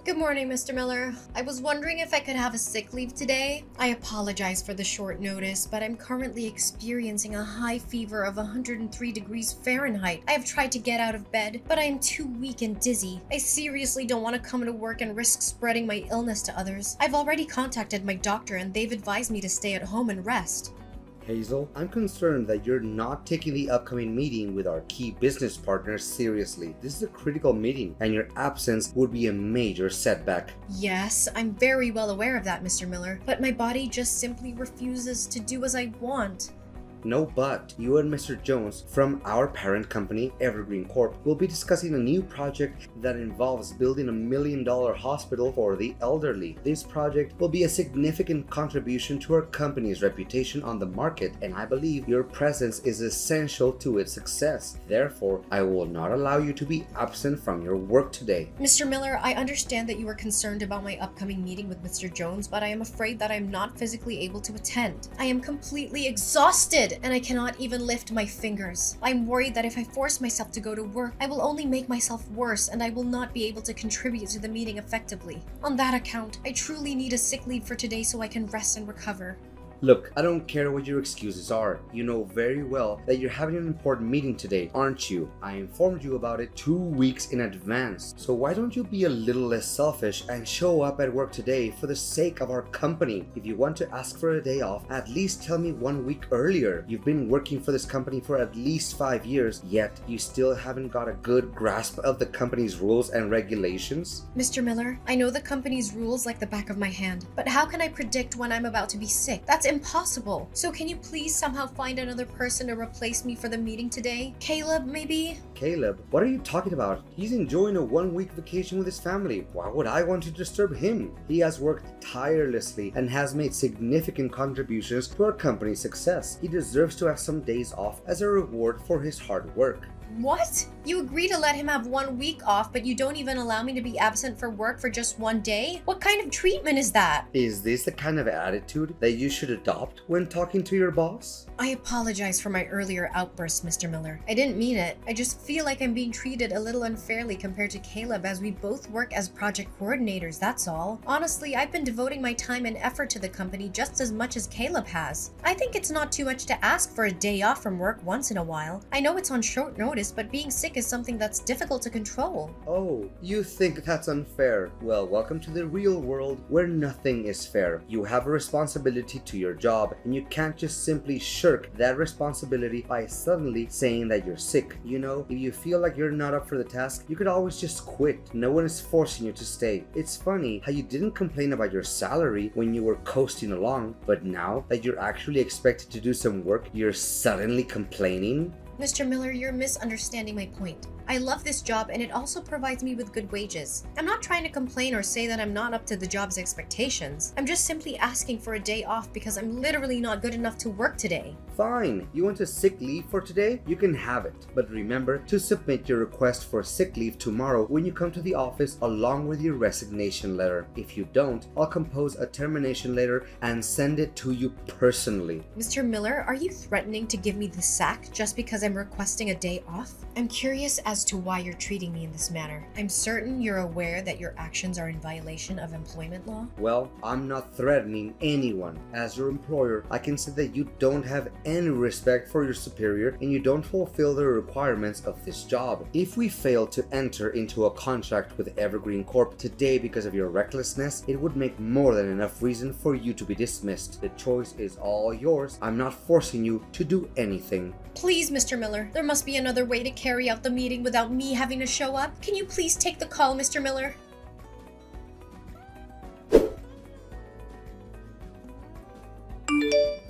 Good morning, Mr. Miller. I was wondering if I could have a sick leave today. I apologize for the short notice, but I'm currently experiencing a high fever of 103 degrees Fahrenheit. I have tried to get out of bed, but I am too weak and dizzy. I seriously don't want to come to work and risk spreading my illness to others. I've already contacted my doctor and they've advised me to stay at home and rest. Hazel, I'm concerned that you're not taking the upcoming meeting with our key business partners seriously. This is a critical meeting, and your absence would be a major setback. Yes, I'm very well aware of that, Mr. Miller, but my body just simply refuses to do as I want. No, but you and Mr. Jones from our parent company, Evergreen Corp, will be discussing a new project that involves building $1 million hospital for the elderly. This project will be a significant contribution to our company's reputation on the market, and I believe your presence is essential to its success. Therefore, I will not allow you to be absent from your work today. Mr. Miller, I understand that you are concerned about my upcoming meeting with Mr. Jones, but I am afraid that I'm not physically able to attend. I am completely exhausted, and I cannot even lift my fingers. I'm worried that if I force myself to go to work, I will only make myself worse and I will not be able to contribute to the meeting effectively. On that account, I truly need a sick leave for today so I can rest and recover. Look, I don't care what your excuses are. You know very well that you're having an important meeting today, aren't you? I informed you about it 2 weeks in advance. So why don't you be a little less selfish and show up at work today for the sake of our company? If you want to ask for a day off, at least tell me 1 week earlier. You've been working for this company for at least 5 years, yet you still haven't got a good grasp of the company's rules and regulations? Mr. Miller, I know the company's rules like the back of my hand, but how can I predict when I'm about to be sick? That's impossible. So can you please somehow find another person to replace me for the meeting today? Caleb, maybe? Caleb? What are you talking about? He's enjoying a 1-week vacation with his family. Why would I want to disturb him? He has worked tirelessly and has made significant contributions to our company's success. He deserves to have some days off as a reward for his hard work. What? You agree to let him have 1 week off, but you don't even allow me to be absent for work for just 1 day? What kind of treatment is that? Is this the kind of attitude that you should adopt when talking to your boss? I apologize for my earlier outburst, Mr. Miller. I didn't mean it. I just feel like I'm being treated a little unfairly compared to Caleb as we both work as project coordinators, that's all. Honestly, I've been devoting my time and effort to the company just as much as Caleb has. I think it's not too much to ask for a day off from work once in a while. I know it's on short notice, but being sick is something that's difficult to control. Oh, you think that's unfair? Well, welcome to the real world where nothing is fair. You have a responsibility to your job, and you can't just simply shirk that responsibility by suddenly saying that you're sick. You know, if you feel like you're not up for the task, you could always just quit. No one is forcing you to stay. It's funny how you didn't complain about your salary when you were coasting along, but now that you're actually expected to do some work, you're suddenly complaining? Mr. Miller, you're misunderstanding my point. I love this job and it also provides me with good wages. I'm not trying to complain or say that I'm not up to the job's expectations. I'm just simply asking for a day off because I'm literally not good enough to work today. Fine, you want a sick leave for today? You can have it. But remember to submit your request for sick leave tomorrow when you come to the office along with your resignation letter. If you don't, I'll compose a termination letter and send it to you personally. Mr. Miller, are you threatening to give me the sack just because I'm requesting a day off? I'm curious as to why you're treating me in this manner. I'm certain you're aware that your actions are in violation of employment law. Well, I'm not threatening anyone. As your employer, I can say that you don't have any respect for your superior and you don't fulfill the requirements of this job. If we fail to enter into a contract with Evergreen Corp today because of your recklessness, it would make more than enough reason for you to be dismissed. The choice is all yours. I'm not forcing you to do anything. Please, Mr. Miller, there must be another way to carry out the meeting without me having to show up. Can you please take the call, Mr. Miller?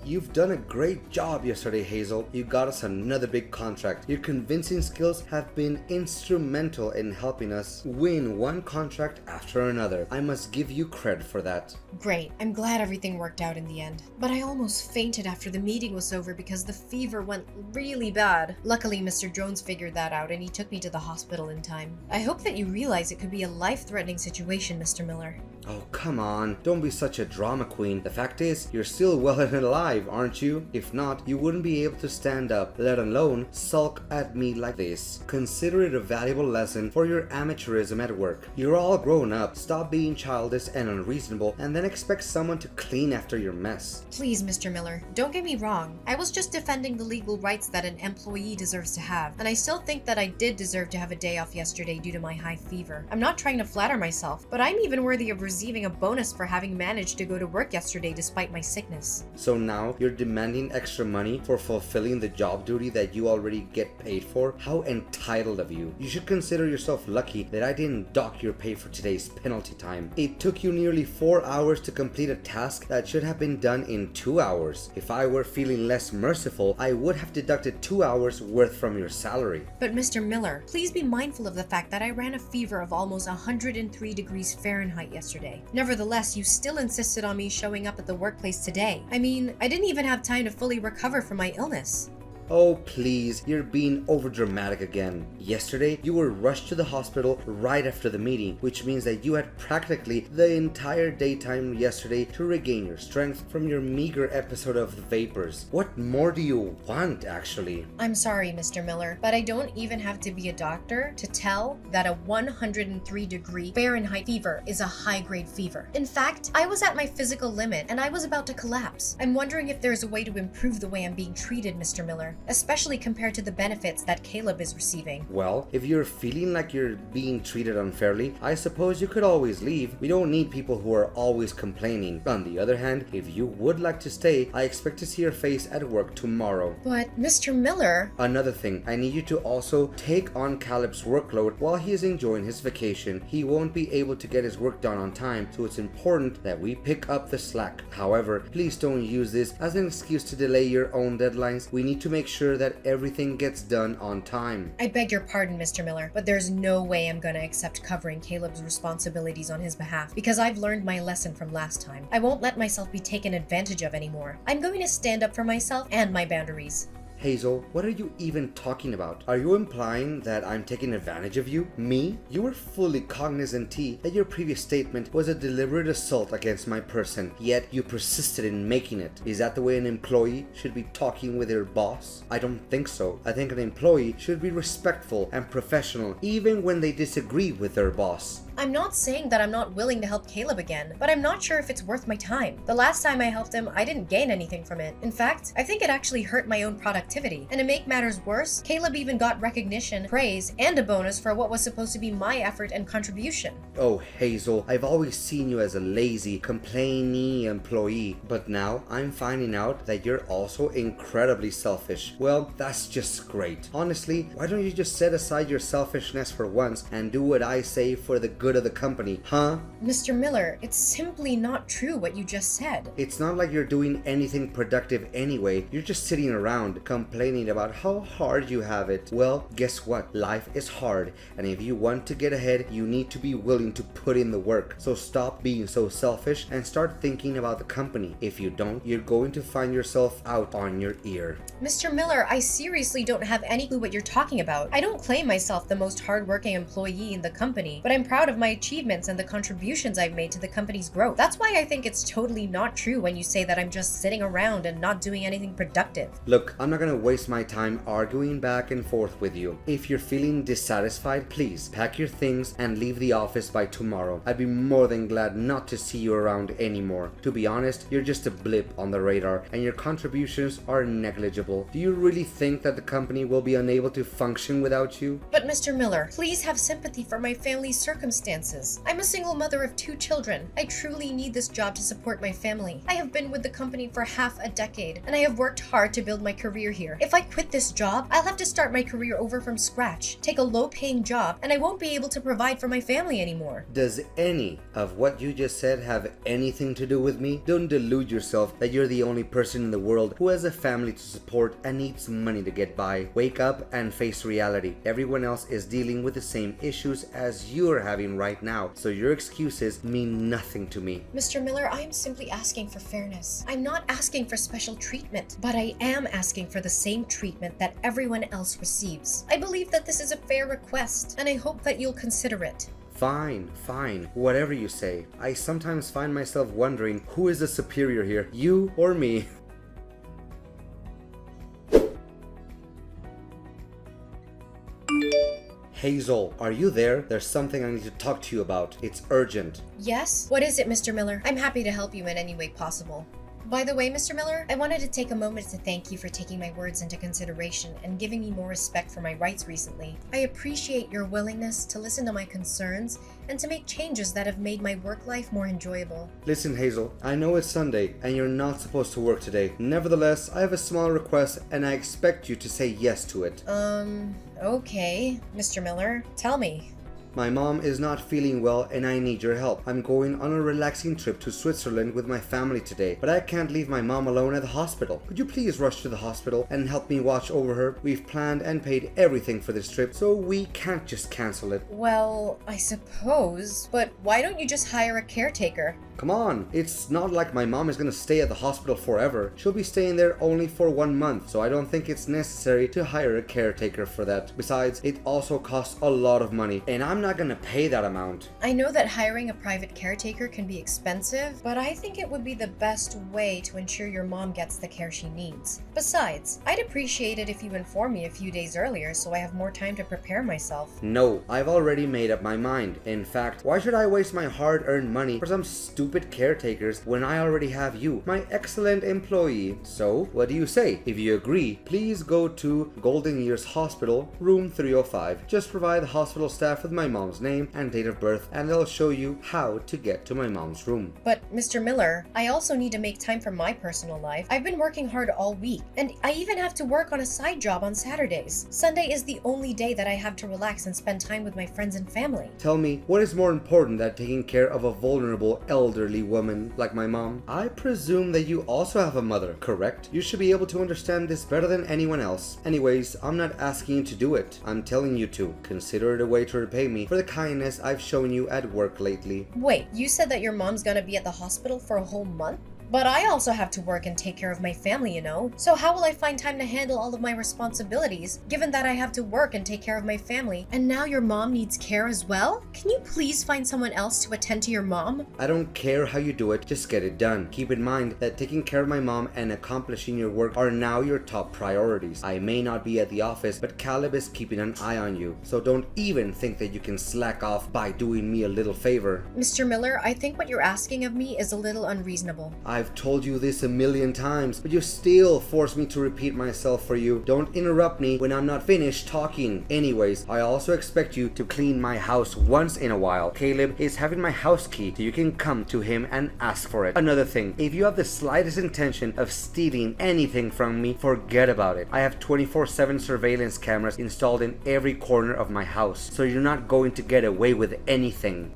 You've done a great job yesterday, Hazel. You got us another big contract. Your convincing skills have been instrumental in helping us win one contract after another. I must give you credit for that. Great. I'm glad everything worked out in the end. But I almost fainted after the meeting was over because the fever went really bad. Luckily, Mr. Jones figured that out and he took me to the hospital in time. I hope that you realize it could be a life-threatening situation, Mr. Miller. Oh, come on. Don't be such a drama queen. The fact is, you're still well and alive, aren't you? If not, you wouldn't be able to stand up, let alone sulk at me like this. Consider it a valuable lesson for your amateurism at work. You're all grown up. Stop being childish and unreasonable and then expect someone to clean after your mess. Please, Mr. Miller, don't get me wrong. I was just defending the legal rights that an employee deserves to have, and I still think that I did deserve to have a day off yesterday due to my high fever. I'm not trying to flatter myself, but I'm even worthy of receiving a bonus for having managed to go to work yesterday despite my sickness. So now you're demanding extra money for fulfilling the job duty that you already get paid for? How entitled of you. You should consider yourself lucky that I didn't dock your pay for today's penalty time. It took you nearly 4 hours to complete a task that should have been done in 2 hours. If I were feeling less merciful, I would have deducted 2 hours worth from your salary. But Mr. Miller, please be mindful of the fact that I ran a fever of almost 103 degrees Fahrenheit yesterday. Nevertheless, you still insisted on me showing up at the workplace today. I mean, I didn't even have time to fully recover from my illness. Oh please, you're being overdramatic again. Yesterday, you were rushed to the hospital right after the meeting, which means that you had practically the entire daytime yesterday to regain your strength from your meager episode of the vapors. What more do you want, actually? I'm sorry, Mr. Miller, but I don't even have to be a doctor to tell that a 103 degree Fahrenheit fever is a high-grade fever. In fact, I was at my physical limit and I was about to collapse. I'm wondering if there's a way to improve the way I'm being treated, Mr. Miller, especially compared to the benefits that Caleb is receiving. Well, if you're feeling like you're being treated unfairly, I suppose you could always leave. We don't need people who are always complaining. On the other hand, if you would like to stay, I expect to see your face at work tomorrow. But Mr. Miller... Another thing, I need you to also take on Caleb's workload while he is enjoying his vacation. He won't be able to get his work done on time, so it's important that we pick up the slack. However, please don't use this as an excuse to delay your own deadlines. We need to make sure that everything gets done on time. I beg your pardon, Mr. Miller, but there's no way I'm gonna accept covering Caleb's responsibilities on his behalf because I've learned my lesson from last time. I won't let myself be taken advantage of anymore. I'm going to stand up for myself and my boundaries. Hazel, what are you even talking about? Are you implying that I'm taking advantage of you? Me? You were fully cognizant, T, that your previous statement was a deliberate assault against my person, yet you persisted in making it. Is that the way an employee should be talking with their boss? I don't think so. I think an employee should be respectful and professional even when they disagree with their boss. I'm not saying that I'm not willing to help Caleb again, but I'm not sure if it's worth my time. The last time I helped him, I didn't gain anything from it. In fact, I think it actually hurt my own productivity. And to make matters worse, Caleb even got recognition, praise, and a bonus for what was supposed to be my effort and contribution. Oh, Hazel, I've always seen you as a lazy, complaining employee, but now I'm finding out that you're also incredibly selfish. Well, that's just great. Honestly, why don't you just set aside your selfishness for once and do what I say for the good of the company, huh? Mr. Miller, it's simply not true what you just said. It's not like you're doing anything productive anyway. You're just sitting around complaining about how hard you have it. Well, guess what? Life is hard, and if you want to get ahead, you need to be willing to put in the work. So stop being so selfish and start thinking about the company. If you don't, you're going to find yourself out on your ear. Mr. Miller, I seriously don't have any clue what you're talking about. I don't claim myself the most hardworking employee in the company, but I'm proud of my achievements and the contributions I've made to the company's growth. That's why I think it's totally not true when you say that I'm just sitting around and not doing anything productive. Look, I'm not gonna waste my time arguing back and forth with you. If you're feeling dissatisfied, please pack your things and leave the office by tomorrow. I'd be more than glad not to see you around anymore. To be honest, you're just a blip on the radar and your contributions are negligible. Do you really think that the company will be unable to function without you? But Mr. Miller, please have sympathy for my family's circumstances. I'm a single mother of 2 children. I truly need this job to support my family. I have been with the company for half a decade, and I have worked hard to build my career here. If I quit this job, I'll have to start my career over from scratch, take a low-paying job, and I won't be able to provide for my family anymore. Does any of what you just said have anything to do with me? Don't delude yourself that you're the only person in the world who has a family to support and needs money to get by. Wake up and face reality. Everyone else is dealing with the same issues as you're having right now, so your excuses mean nothing to me. Mr. Miller, I am simply asking for fairness. I'm not asking for special treatment, but I am asking for the same treatment that everyone else receives. I believe that this is a fair request, and I hope that you'll consider it. Fine, fine, whatever you say. I sometimes find myself wondering who is the superior here, you or me? Hazel, are you there? There's something I need to talk to you about. It's urgent. Yes? What is it, Mr. Miller? I'm happy to help you in any way possible. By the way, Mr. Miller, I wanted to take a moment to thank you for taking my words into consideration and giving me more respect for my rights recently. I appreciate your willingness to listen to my concerns and to make changes that have made my work life more enjoyable. Listen, Hazel, I know it's Sunday and you're not supposed to work today. Nevertheless, I have a small request and I expect you to say yes to it. Okay, Mr. Miller, tell me. My mom is not feeling well and I need your help. I'm going on a relaxing trip to Switzerland with my family today, but I can't leave my mom alone at the hospital. Could you please rush to the hospital and help me watch over her? We've planned and paid everything for this trip, so we can't just cancel it. Well, I suppose, but why don't you just hire a caretaker? Come on, it's not like my mom is gonna stay at the hospital forever. She'll be staying there only for 1 month, so I don't think it's necessary to hire a caretaker for that. Besides, it also costs a lot of money, and I'm not gonna pay that amount. I know that hiring a private caretaker can be expensive, but I think it would be the best way to ensure your mom gets the care she needs. Besides, I'd appreciate it if you inform me a few days earlier so I have more time to prepare myself. No, I've already made up my mind. In fact, why should I waste my hard-earned money for some stupid caretakers when I already have you, my excellent employee? So, what do you say? If you agree, please go to Golden Years Hospital, room 305. Just provide the hospital staff with my mom's name and date of birth and they'll show you how to get to my mom's room. But Mr. Miller, I also need to make time for my personal life. I've been working hard all week, and I even have to work on a side job on Saturdays. Sunday is the only day that I have to relax and spend time with my friends and family. Tell me, what is more important than taking care of a vulnerable elderly woman like my mom? I presume that you also have a mother, correct? You should be able to understand this better than anyone else. Anyways, I'm not asking you to do it. I'm telling you to. Consider it a way to repay me for the kindness I've shown you at work lately. Wait, you said that your mom's gonna be at the hospital for a whole month? But I also have to work and take care of my family, you know? So how will I find time to handle all of my responsibilities, given that I have to work and take care of my family? And now your mom needs care as well? Can you please find someone else to attend to your mom? I don't care how you do it, just get it done. Keep in mind that taking care of my mom and accomplishing your work are now your top priorities. I may not be at the office, but Caleb is keeping an eye on you. So don't even think that you can slack off by doing me a little favor. Mr. Miller, I think what you're asking of me is a little unreasonable. I've told you this a million times, but you still force me to repeat myself for you. Don't interrupt me when I'm not finished talking. Anyways, I also expect you to clean my house once in a while. Caleb is having my house key, so you can come to him and ask for it. Another thing, if you have the slightest intention of stealing anything from me, forget about it. I have 24/7 surveillance cameras installed in every corner of my house, so you're not going to get away with anything.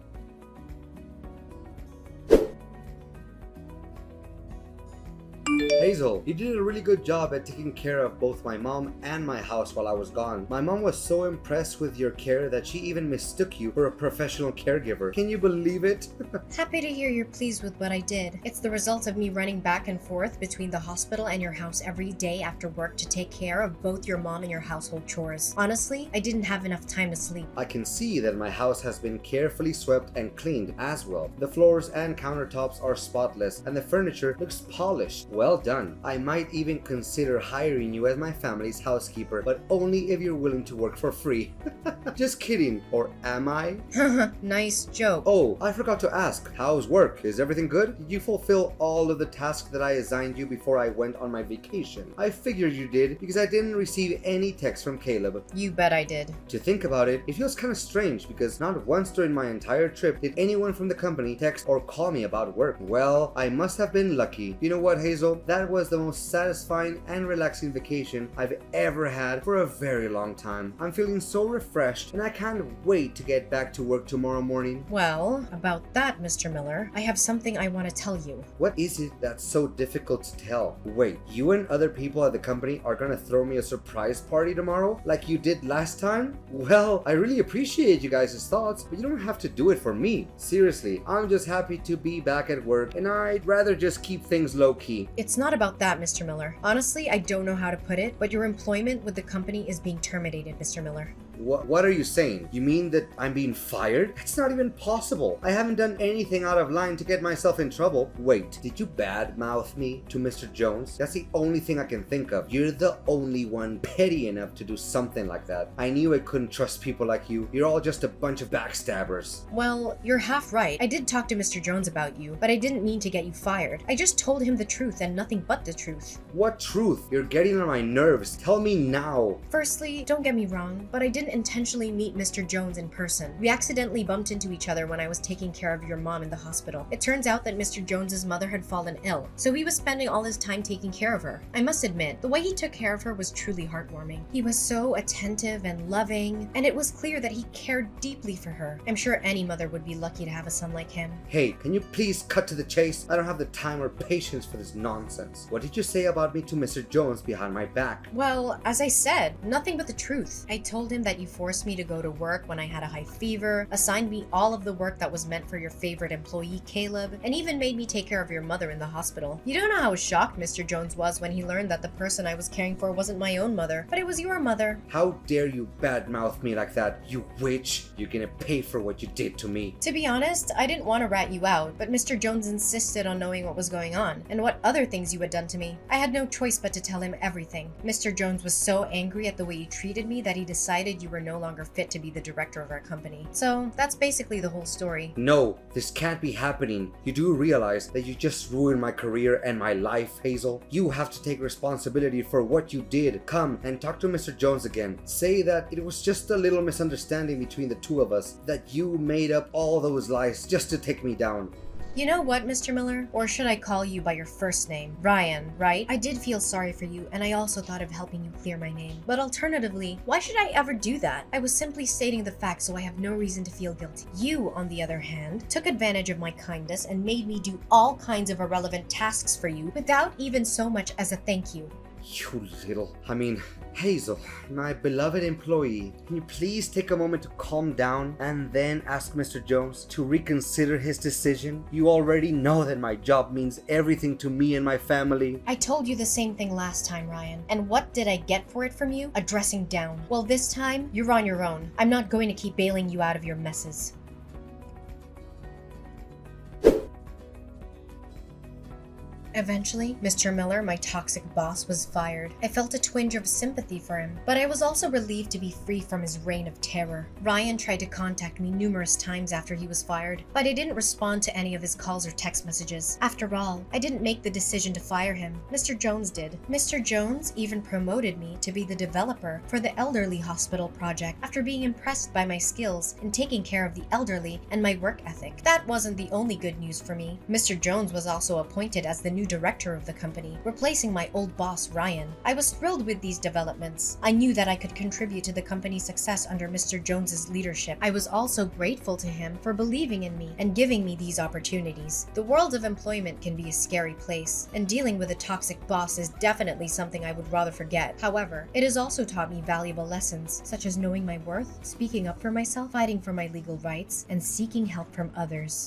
Hazel, you did a really good job at taking care of both my mom and my house while I was gone. My mom was so impressed with your care that she even mistook you for a professional caregiver. Can you believe it? Happy to hear you're pleased with what I did. It's the result of me running back and forth between the hospital and your house every day after work to take care of both your mom and your household chores. Honestly, I didn't have enough time to sleep. I can see that my house has been carefully swept and cleaned as well. The floors and countertops are spotless and the furniture looks polished. Well done. I might even consider hiring you as my family's housekeeper, but only if you're willing to work for free. Just kidding, or am I? Nice joke. Oh, I forgot to ask, how's work? Is everything good? Did you fulfill all of the tasks that I assigned you before I went on my vacation? I figured you did because I didn't receive any text from Caleb. You bet I did. To think about it, it feels kind of strange because not once during my entire trip did anyone from the company text or call me about work. Well, I must have been lucky. You know what, Hazel? That was the most satisfying and relaxing vacation I've ever had for a very long time. I'm feeling so refreshed and I can't wait to get back to work tomorrow morning. Well, about that, Mr. Miller, I have something I want to tell you. What is it that's so difficult to tell? Wait, you and other people at the company are gonna throw me a surprise party tomorrow like you did last time? Well, I really appreciate you guys' thoughts, but you don't have to do it for me. Seriously, I'm just happy to be back at work and I'd rather just keep things low-key. It's not about that, Mr. Miller. Honestly, I don't know how to put it, but your employment with the company is being terminated, Mr. Miller. What are you saying? You mean that I'm being fired? That's not even possible. I haven't done anything out of line to get myself in trouble. Wait, did you badmouth me to Mr. Jones? That's the only thing I can think of. You're the only one petty enough to do something like that. I knew I couldn't trust people like you. You're all just a bunch of backstabbers. Well, you're half right. I did talk to Mr. Jones about you, but I didn't mean to get you fired. I just told him the truth and nothing but the truth. What truth? You're getting on my nerves. Tell me now. Firstly, don't get me wrong, but I didn't intentionally meet Mr. Jones in person. We accidentally bumped into each other when I was taking care of your mom in the hospital. It turns out that Mr. Jones's mother had fallen ill, so he was spending all his time taking care of her. I must admit, the way he took care of her was truly heartwarming. He was so attentive and loving, and it was clear that he cared deeply for her. I'm sure any mother would be lucky to have a son like him. Hey, can you please cut to the chase? I don't have the time or patience for this nonsense. What did you say about me to Mr. Jones behind my back? Well, as I said, nothing but the truth. I told him that you forced me to go to work when I had a high fever, assigned me all of the work that was meant for your favorite employee, Caleb, and even made me take care of your mother in the hospital. You don't know how shocked Mr. Jones was when he learned that the person I was caring for wasn't my own mother, but it was your mother. How dare you badmouth me like that, you witch? You're gonna pay for what you did to me. To be honest, I didn't want to rat you out, but Mr. Jones insisted on knowing what was going on, and what other things you had done to me. I had no choice but to tell him everything. Mr. Jones was so angry at the way you treated me that he decided you were no longer fit to be the director of our company. So that's basically the whole story. No, this can't be happening. You do realize that you just ruined my career and my life, Hazel? You have to take responsibility for what you did. Come and talk to Mr. Jones again. Say that it was just a little misunderstanding between the two of us, that you made up all those lies just to take me down. You know what, Mr. Miller? Or should I call you by your first name? Ryan, right? I did feel sorry for you, and I also thought of helping you clear my name. But alternatively, why should I ever do that? I was simply stating the facts, so I have no reason to feel guilty. You, on the other hand, took advantage of my kindness and made me do all kinds of irrelevant tasks for you without even so much as a thank you. You little... Hazel, my beloved employee, can you please take a moment to calm down and then ask Mr. Jones to reconsider his decision? You already know that my job means everything to me and my family. I told you the same thing last time, Ryan. And what did I get for it from you? A dressing down. Well, this time, you're on your own. I'm not going to keep bailing you out of your messes. Eventually, Mr. Miller, my toxic boss, was fired. I felt a twinge of sympathy for him, but I was also relieved to be free from his reign of terror. Ryan tried to contact me numerous times after he was fired, but I didn't respond to any of his calls or text messages. After all, I didn't make the decision to fire him. Mr. Jones did. Mr. Jones even promoted me to be the developer for the elderly hospital project after being impressed by my skills in taking care of the elderly and my work ethic. That wasn't the only good news for me. Mr. Jones was also appointed as the new director of the company, replacing my old boss, Ryan. I was thrilled with these developments. I knew that I could contribute to the company's success under Mr. Jones's leadership. I was also grateful to him for believing in me and giving me these opportunities. The world of employment can be a scary place, and dealing with a toxic boss is definitely something I would rather forget. However, it has also taught me valuable lessons, such as knowing my worth, speaking up for myself, fighting for my legal rights, and seeking help from others.